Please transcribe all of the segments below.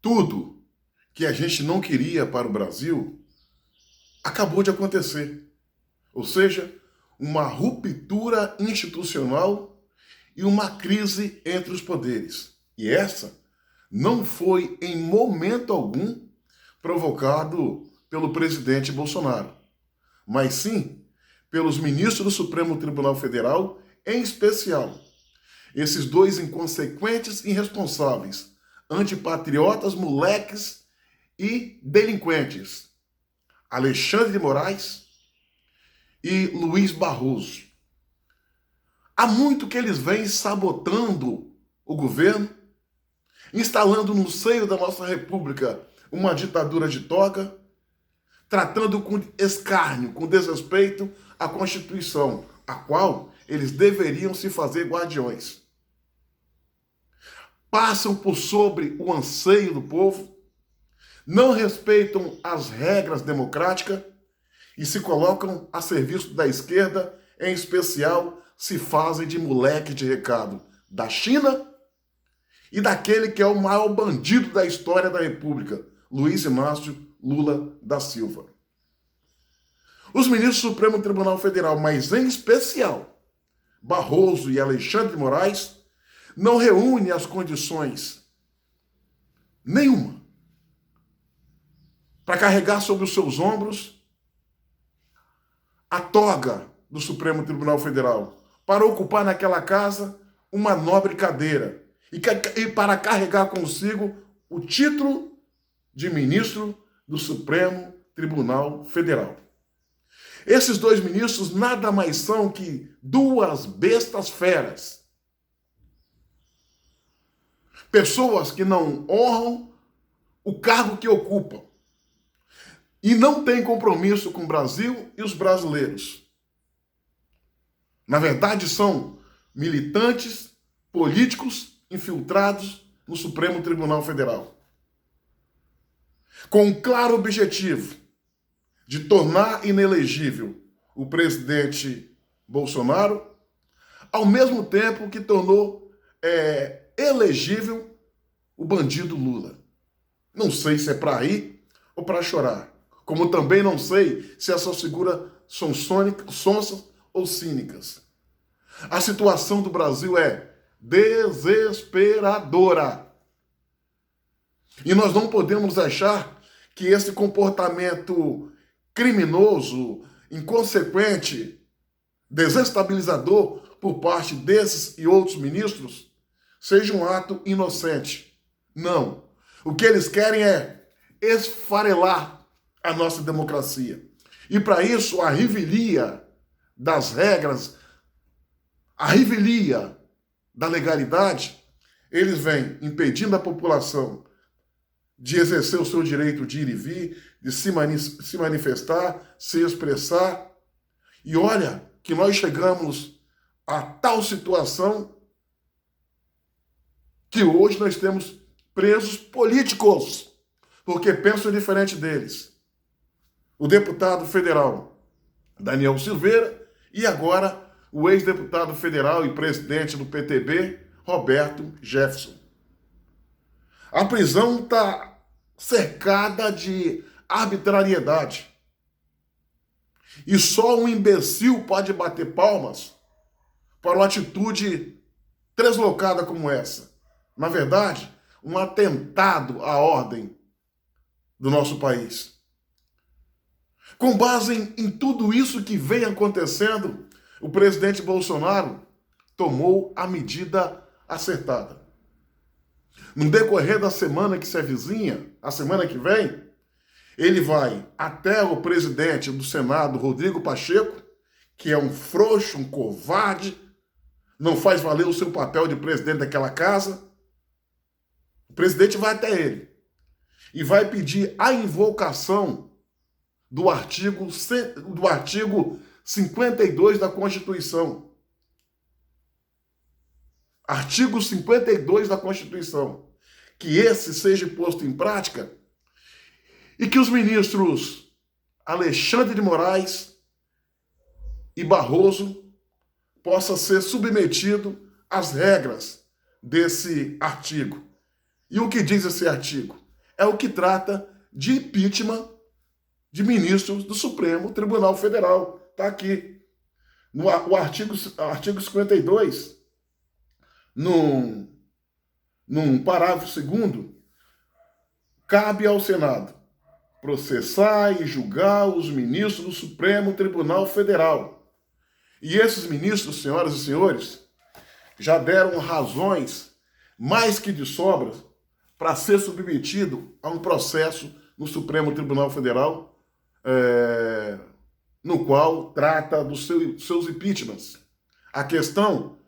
Tudo que a gente não queria para o Brasil acabou de acontecer. Ou seja, uma ruptura institucional e uma crise entre os poderes. E essa não foi em momento algum provocado pelo presidente Bolsonaro, mas sim pelos ministros do Supremo Tribunal Federal, em especial esses dois inconsequentes e irresponsáveis, antipatriotas, moleques e delinquentes, Alexandre de Moraes e Luiz Barroso. Há muito que eles vêm sabotando o governo, instalando no seio da nossa república uma ditadura de toga, tratando com escárnio, com desrespeito a Constituição, a qual eles deveriam se fazer guardiões. Passam por sobre o anseio do povo, não respeitam as regras democráticas e se colocam a serviço da esquerda, em especial se fazem de moleque de recado da China e daquele que é o maior bandido da história da República, Luiz Inácio Lula da Silva. Os ministros do Supremo Tribunal Federal, mas em especial Barroso e Alexandre de Moraes, não reúnem as condições nenhuma para carregar sobre os seus ombros a toga do Supremo Tribunal Federal, para ocupar naquela casa uma nobre cadeira e para carregar consigo o título de ministro do Supremo Tribunal Federal. Esses dois ministros nada mais são que duas bestas feras. Pessoas que não honram o cargo que ocupam e não têm compromisso com o Brasil e os brasileiros. Na verdade, são militantes políticos infiltrados no Supremo Tribunal Federal, com um claro objetivo de tornar inelegível o presidente Bolsonaro, ao mesmo tempo que tornou elegível o bandido Lula. Não sei se é para rir ou para chorar, como também não sei se essas figuras são sonsas ou cínicas. A situação do Brasil é desesperadora. E nós não podemos achar que esse comportamento criminoso, inconsequente, desestabilizador por parte desses e outros ministros seja um ato inocente. Não. O que eles querem é esfarelar a nossa democracia. E para isso, a revelia das regras, a revelia da legalidade, eles vêm impedindo a população de exercer o seu direito de ir e vir, de se manifestar, se expressar. E olha que nós chegamos a tal situação que hoje nós temos presos políticos, porque pensam diferente deles. O deputado federal Daniel Silveira e agora o ex-deputado federal e presidente do PTB, Roberto Jefferson. A prisão está cercada de arbitrariedade. E só um imbecil pode bater palmas para uma atitude deslocada como essa. Na verdade, um atentado à ordem do nosso país. Com base em tudo isso que vem acontecendo, o presidente Bolsonaro tomou a medida acertada. No decorrer da semana que se avizinha, a semana que vem, ele vai até o presidente do Senado, Rodrigo Pacheco, que é um frouxo, um covarde, não faz valer o seu papel de presidente daquela casa. O presidente vai até ele e vai pedir a invocação do artigo 52 da Constituição. Artigo 52 da Constituição. Que esse seja posto em prática e que os ministros Alexandre de Moraes e Barroso possam ser submetidos às regras desse artigo. E o que diz esse artigo? é o que trata de impeachment de ministros do Supremo Tribunal Federal. Está aqui. O artigo 52, num parágrafo 2º, cabe ao Senado processar e julgar os ministros do Supremo Tribunal Federal. E esses ministros, senhoras e senhores, já deram razões mais que de sobra para ser submetido a um processo no Supremo Tribunal Federal, no qual trata dos seus impeachments. A questão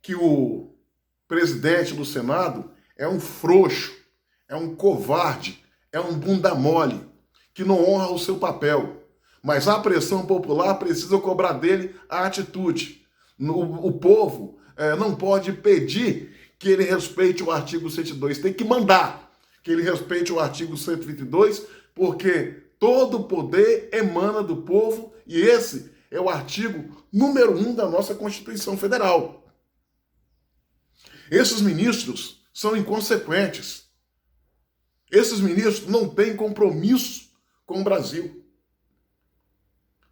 que o presidente do Senado é um frouxo, é um covarde, é um bunda mole, que não honra o seu papel. Mas a pressão popular precisa cobrar dele a atitude. O povo não pode pedir que ele respeite o artigo 102, tem que mandar que ele respeite o artigo 122, porque todo o poder emana do povo e esse é o artigo número 1 da nossa Constituição Federal. Esses ministros são inconsequentes. Esses ministros não têm compromisso com o Brasil.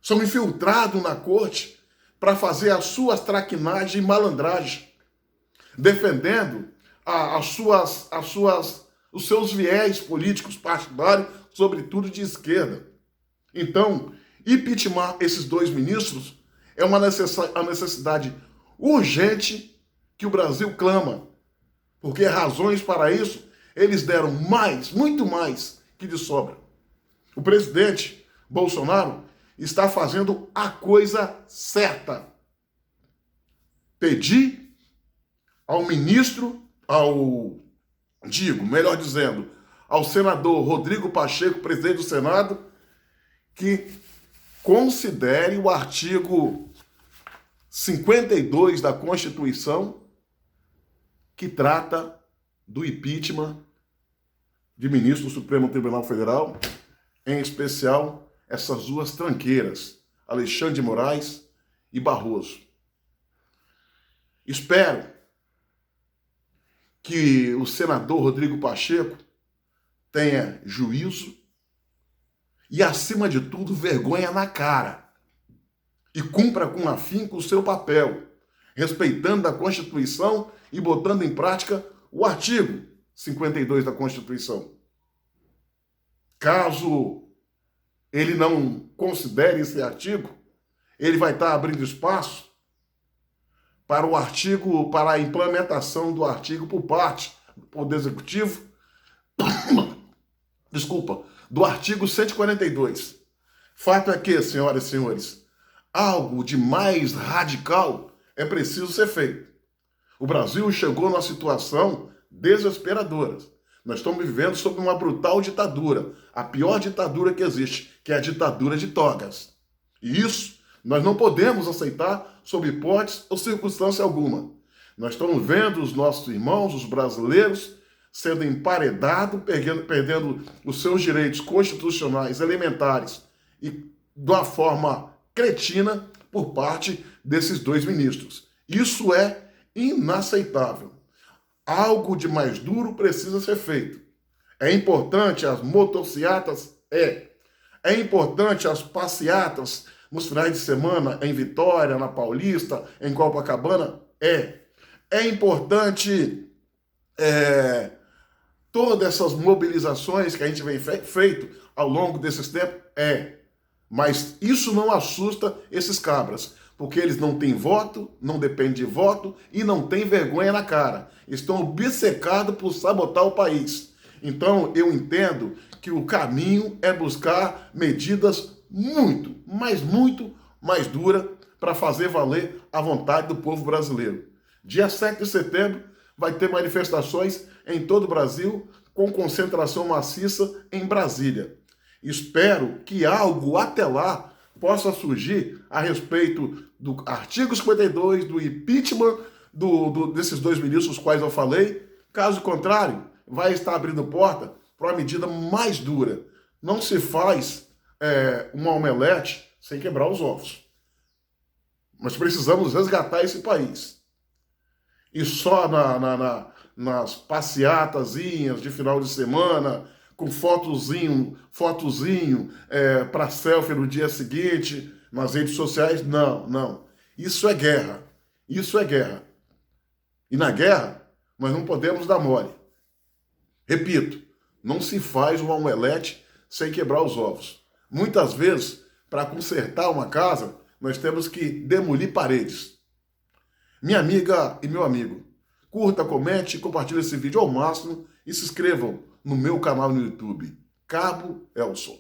São infiltrados na corte para fazer as suas traquinagens e malandragens, defendendo os seus viés políticos partidários, sobretudo de esquerda. Então, impeachment esses dois ministros é uma necessidade urgente que o Brasil clama, porque razões para isso eles deram mais, muito mais que de sobra. O presidente Bolsonaro está fazendo a coisa certa. Pedir ao ministro, ao senador Rodrigo Pacheco, presidente do Senado, que considere o artigo 52 da Constituição, que trata do impeachment de ministro do Supremo Tribunal Federal, em especial essas duas tranqueiras, Alexandre de Moraes e Barroso. Espero que o senador Rodrigo Pacheco tenha juízo e, acima de tudo, vergonha na cara e cumpra com afinco o seu papel, respeitando a Constituição e botando em prática o artigo 52 da Constituição. Caso ele não considere esse artigo, ele vai estar abrindo espaço para para a implementação do artigo por parte do Poder Executivo, do artigo 142. Fato é que, senhoras e senhores, algo de mais radical é preciso ser feito. O Brasil chegou numa situação desesperadora. Nós estamos vivendo sob uma brutal ditadura, a pior ditadura que existe, que é a ditadura de togas. E isso nós não podemos aceitar sob hipótese ou circunstância alguma. Nós estamos vendo os nossos irmãos, os brasileiros, sendo emparedados, perdendo os seus direitos constitucionais elementares e de uma forma cretina por parte desses dois ministros. Isso é inaceitável. Algo de mais duro precisa ser feito. É importante as motociatas? É importante as passeatas nos finais de semana em Vitória, na Paulista, em Copacabana? É importante todas essas mobilizações que a gente vem feito ao longo desses tempos? Mas isso não assusta esses cabras, porque eles não têm voto, não dependem de voto e não têm vergonha na cara. Estão obcecados por sabotar o país. Então, eu entendo que o caminho é buscar medidas muito mais duras para fazer valer a vontade do povo brasileiro. Dia 7 de setembro vai ter manifestações em todo o Brasil, com concentração maciça em Brasília. Espero que algo até lá possa surgir a respeito do artigo 52, do impeachment desses dois ministros, os quais eu falei. Caso contrário, vai estar abrindo porta para uma medida mais dura. Não se faz uma omelete sem quebrar os ovos. Nós precisamos resgatar esse país. E só nas passeatazinhas de final de semana, com fotozinho para selfie no dia seguinte, nas redes sociais. Não, não. Isso é guerra. Isso é guerra. E na guerra, nós não podemos dar mole. Repito, não se faz uma omelete sem quebrar os ovos. Muitas vezes, para consertar uma casa, nós temos que demolir paredes. Minha amiga e meu amigo, curta, comente, compartilhe esse vídeo ao máximo e se inscrevam no meu canal no YouTube, Cabo Elson.